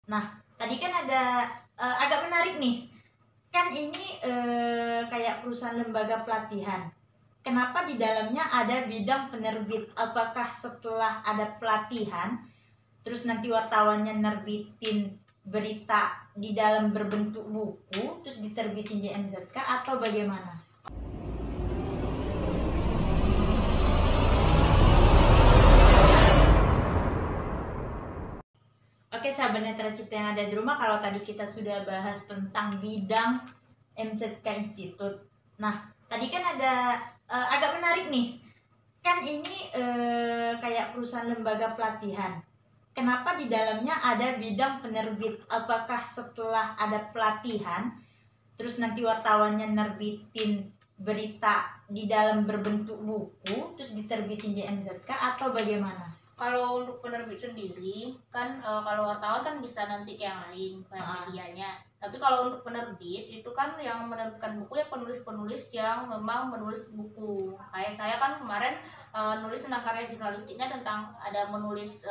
Nah, tadi kan ada agak menarik nih. Kan ini kayak perusahaan lembaga pelatihan. Kenapa di dalamnya ada bidang penerbit? Apakah setelah ada pelatihan, terus nanti wartawannya nerbitin berita di dalam berbentuk buku, terus diterbitin di MZK atau bagaimana? Oke, sahabat Netra Cipta yang ada di rumah, kalau tadi kita sudah bahas tentang bidang MZK Institute. Nah, tadi kan ada agak menarik nih. Kan ini kayak perusahaan lembaga pelatihan. Kenapa di dalamnya ada bidang penerbit? Apakah setelah ada pelatihan, terus nanti wartawannya nerbitin berita di dalam berbentuk buku, terus diterbitin di MZK atau bagaimana? Kalau untuk penerbit sendiri kan kalau wartawan kan bisa nanti ke yang lain kayak medianya. Tapi kalau untuk penerbit itu kan yang menerbitkan buku ya penulis-penulis yang memang menulis buku. Kayak saya kan kemarin nulis tentang karya jurnalistiknya tentang ada menulis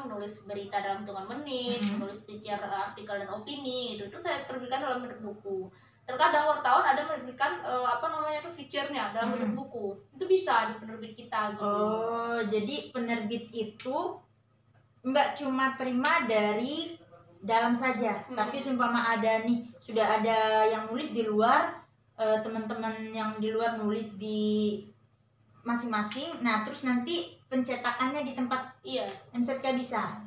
menulis berita dalam hitungan menit, menulis feature artikel dan opini gitu. Itu saya terbitkan dalam bentuk buku. Terkadang wartawan ada menerbitkan feature-nya dalam bentuk buku. Itu bisa di penerbit kita gitu. Oh, jadi penerbit itu nggak cuma terima dari dalam saja, tapi seumpama ada nih, sudah ada yang nulis di luar, teman-teman yang di luar nulis di masing-masing, nah terus nanti pencetakannya di tempat MZK bisa.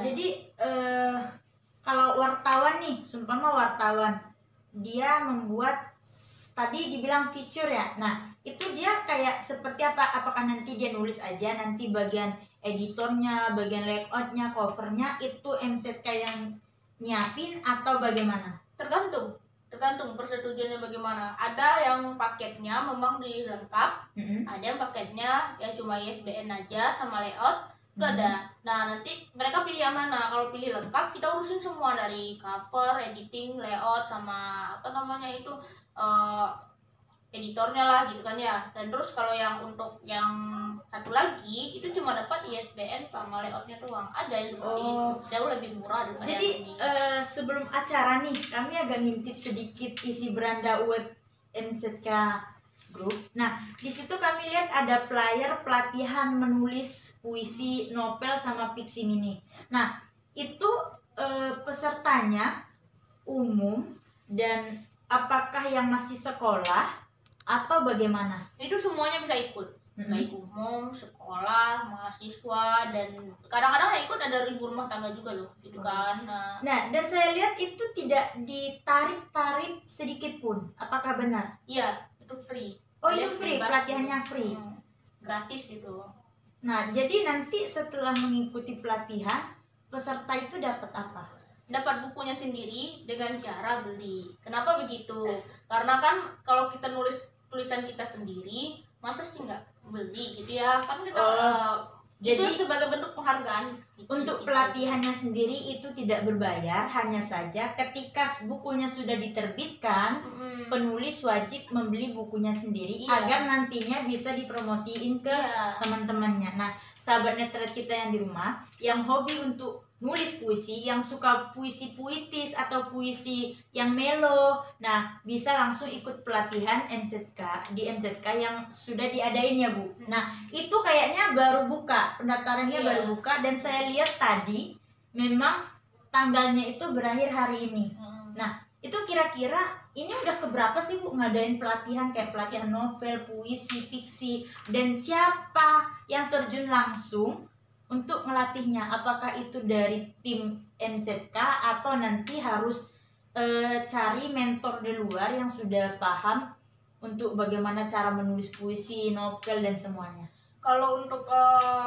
Jadi kalau wartawan nih, seumpama wartawan dia membuat tadi dibilang feature ya. Nah, itu dia kayak seperti apa? Apakah nanti dia nulis aja, nanti bagian editornya, bagian layoutnya, covernya itu MZK yang nyiapin atau bagaimana? Tergantung persetujuannya bagaimana. Ada yang paketnya memang dilengkap, ada yang paketnya yang cuma ISBN aja sama layout itu ada. Nah nanti mereka pilih yang mana. Kalau pilih lengkap kita urusin semua dari cover, editing, layout sama editornya lah gitu kan ya. Dan terus kalau yang untuk yang satu lagi itu cuma dapat ISBN sama layoutnya doang. Ada yang seperti itu, jauh lebih murah daripada jadi sebelum acara nih kami agak ngintip sedikit isi beranda web MZK Group. Nah, di situ kami lihat ada flyer pelatihan menulis puisi, novel sama fiksi mini. Nah, itu pesertanya umum dan apakah yang masih sekolah atau bagaimana? Itu semuanya bisa ikut, baik umum, sekolah, mahasiswa, dan kadang-kadang yang ikut ada ibu rumah tangga juga loh, gitu kan. Nah, dan saya lihat itu tidak ditarik tarif sedikit pun. Apakah benar? Iya, itu free. Oh, itu free, pelatihannya free. Gratis itu. Nah, jadi nanti setelah mengikuti pelatihan, peserta itu dapat apa? Dapat bukunya sendiri dengan cara beli. Kenapa begitu? Karena kan kalau kita nulis tulisan kita sendiri, masa sih nggak beli gitu ya? Kan kita jadi itu sebagai bentuk penghargaan. Untuk pelatihannya sendiri itu tidak berbayar, hanya saja ketika bukunya sudah diterbitkan, penulis wajib membeli bukunya sendiri agar nantinya bisa dipromosiin ke teman-temannya. Nah, sahabat Netra Cipta yang di rumah, yang hobi untuk nulis puisi, yang suka puisi puitis atau puisi yang melo, nah bisa langsung ikut pelatihan MZK di MZK yang sudah diadain ya Bu. Nah itu kayaknya baru buka, pendaftarannya baru buka, dan saya lihat tadi memang tanggalnya itu berakhir hari ini. Nah itu kira-kira ini udah keberapa sih Bu ngadain pelatihan kayak pelatihan novel, puisi, fiksi, dan siapa yang terjun langsung untuk melatihnya? Apakah itu dari tim MZK atau nanti harus cari mentor di luar yang sudah paham untuk bagaimana cara menulis puisi, novel, dan semuanya? Kalau untuk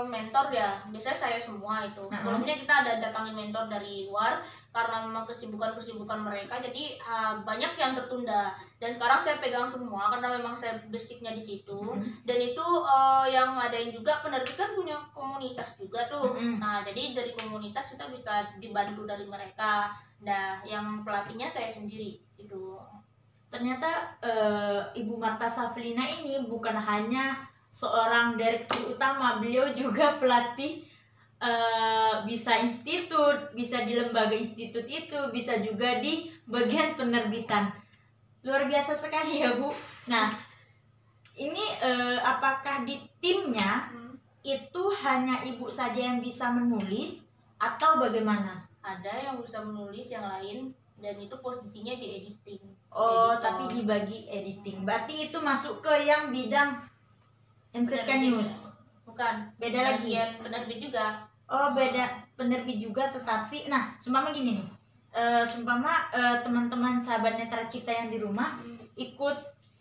mentor ya biasanya saya semua itu. Sebelumnya kita ada datangin mentor dari luar karena memang kesibukan mereka, jadi banyak yang tertunda. Dan sekarang saya pegang semua karena memang saya basicnya di situ. Dan itu yang ngadain juga penerbit kan punya komunitas juga tuh. Nah jadi dari komunitas kita bisa dibantu dari mereka. Nah yang pelatihnya saya sendiri itu. Ternyata Ibu Marta Saflina ini bukan hanya seorang direktur utama, beliau juga pelatih bisa institut, bisa di lembaga institut itu, bisa juga di bagian penerbitan. Luar biasa sekali ya Bu. Nah, ini apakah di timnya itu hanya Ibu saja yang bisa menulis atau bagaimana? Ada yang bisa menulis, yang lain, dan itu posisinya di editing. Oh, tapi dibagi editing. Berarti itu masuk ke yang bidang MZK News. Bukan, beda lagi. Penerbit juga. Oh, beda penerbit juga, tetapi nah, sumpama gini nih. Sumpama teman-teman sahabat Netra Cipta yang di rumah ikut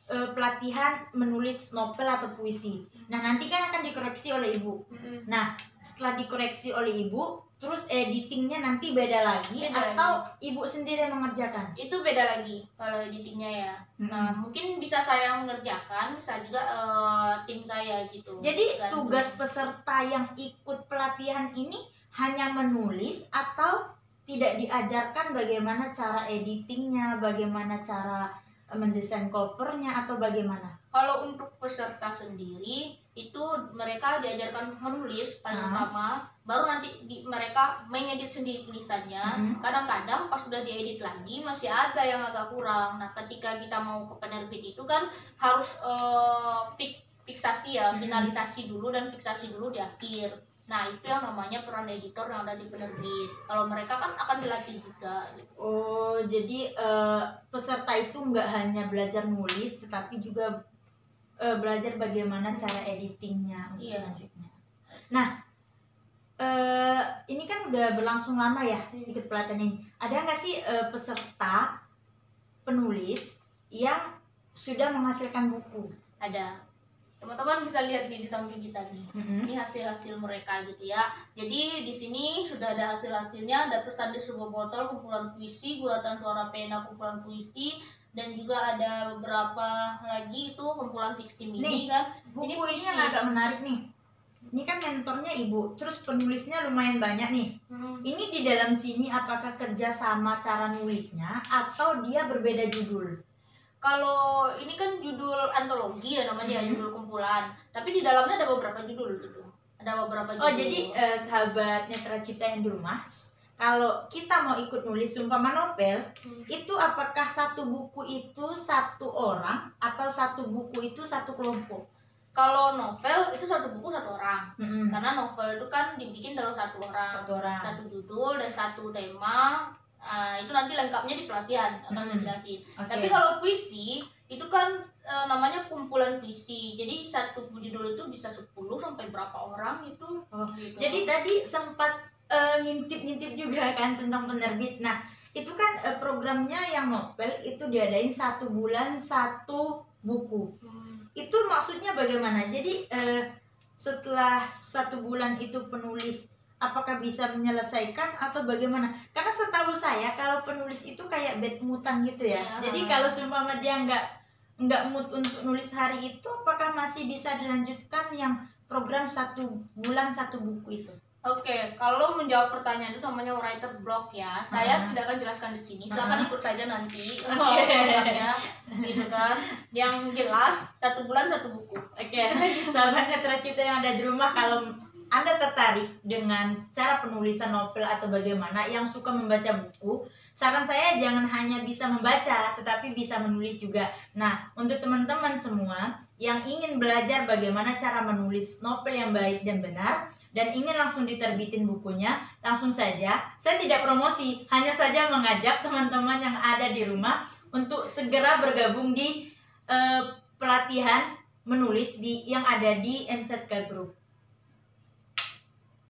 pelatihan menulis novel atau puisi. Nah, nanti kan akan dikoreksi oleh Ibu. Nah, setelah dikoreksi oleh Ibu, terus editingnya nanti beda lagi atau Ibu sendiri yang mengerjakan? Itu beda lagi kalau editingnya ya. Nah, mungkin bisa saya mengerjakan, bisa juga tim saya gitu. Jadi tugas peserta yang ikut pelatihan ini hanya menulis atau tidak diajarkan bagaimana cara editingnya, bagaimana cara mendesain covernya, atau bagaimana? Kalau untuk peserta sendiri itu mereka diajarkan menulis paling utama, baru nanti mereka mengedit sendiri tulisannya. Kadang-kadang pas sudah diedit lagi masih ada yang agak kurang. Nah, ketika kita mau ke penerbit itu kan harus fiksasi ya, finalisasi dulu dan fiksasi dulu di akhir. Nah, itu yang namanya peran editor yang ada di penerbit. Kalau mereka kan akan dilatih juga gitu. Oh, jadi peserta itu nggak hanya belajar nulis, tetapi juga belajar bagaimana cara editingnya untuk selanjutnya. Nah, ini kan udah berlangsung lama ya ikut pelatihan ini. Ada nggak sih peserta penulis yang sudah menghasilkan buku? Ada. Teman-teman bisa lihat nih di samping kita nih. Ini hasil-hasil mereka gitu ya. Jadi di sini sudah ada hasil-hasilnya. Ada pesan di sebuah botol, kumpulan puisi, guratan suara pena, kumpulan puisi, dan juga ada beberapa lagi itu kumpulan fiksi mini kan. Buku ini yang agak menarik nih. Ini kan mentornya Ibu, terus penulisnya lumayan banyak nih. Ini di dalam sini apakah kerja sama cara nulisnya atau dia berbeda judul? Kalau ini kan judul antologi ya namanya, judul kumpulan. Tapi di dalamnya ada beberapa judul gitu. Ada beberapa judul. Oh, jadi sahabat Netra Cipta yang di rumah, kalau kita mau ikut nulis umpama novel, itu apakah satu buku itu satu orang atau satu buku itu satu kelompok? Kalau novel itu satu buku satu orang. Karena novel itu kan dibikin dalam satu orang. Satu judul dan satu tema. Itu nanti lengkapnya di pelatihan akan saya jelasin. Tapi kalau puisi itu kan namanya kumpulan puisi. Jadi satu judul itu bisa 10 sampai berapa orang itu. Gitu. Jadi tadi sempat ngintip-ngintip juga kan tentang penerbit. Nah, itu kan programnya yang novel itu diadain 1 bulan 1 buku. Itu maksudnya bagaimana? Jadi setelah 1 bulan itu penulis apakah bisa menyelesaikan atau bagaimana? Karena setahu saya kalau penulis itu kayak bad moodan gitu ya. Jadi kalau seumpama dia nggak mood untuk nulis hari itu, apakah masih bisa dilanjutkan yang program 1 bulan 1 buku itu? Oke, kalau menjawab pertanyaan itu namanya writer block ya. Saya tidak akan jelaskan di sini. Silakan ikut saja nanti programnya, gitu kan. Yang jelas 1 bulan 1 buku. Sahabat Netra Cipta yang ada di rumah, kalau Anda tertarik dengan cara penulisan novel atau bagaimana, yang suka membaca buku, saran saya jangan hanya bisa membaca, tetapi bisa menulis juga. Nah, untuk teman-teman semua yang ingin belajar bagaimana cara menulis novel yang baik dan benar, dan ingin langsung diterbitin bukunya, langsung saja. Saya tidak promosi, hanya saja mengajak teman-teman yang ada di rumah untuk segera bergabung di pelatihan menulis yang ada di MZK Group.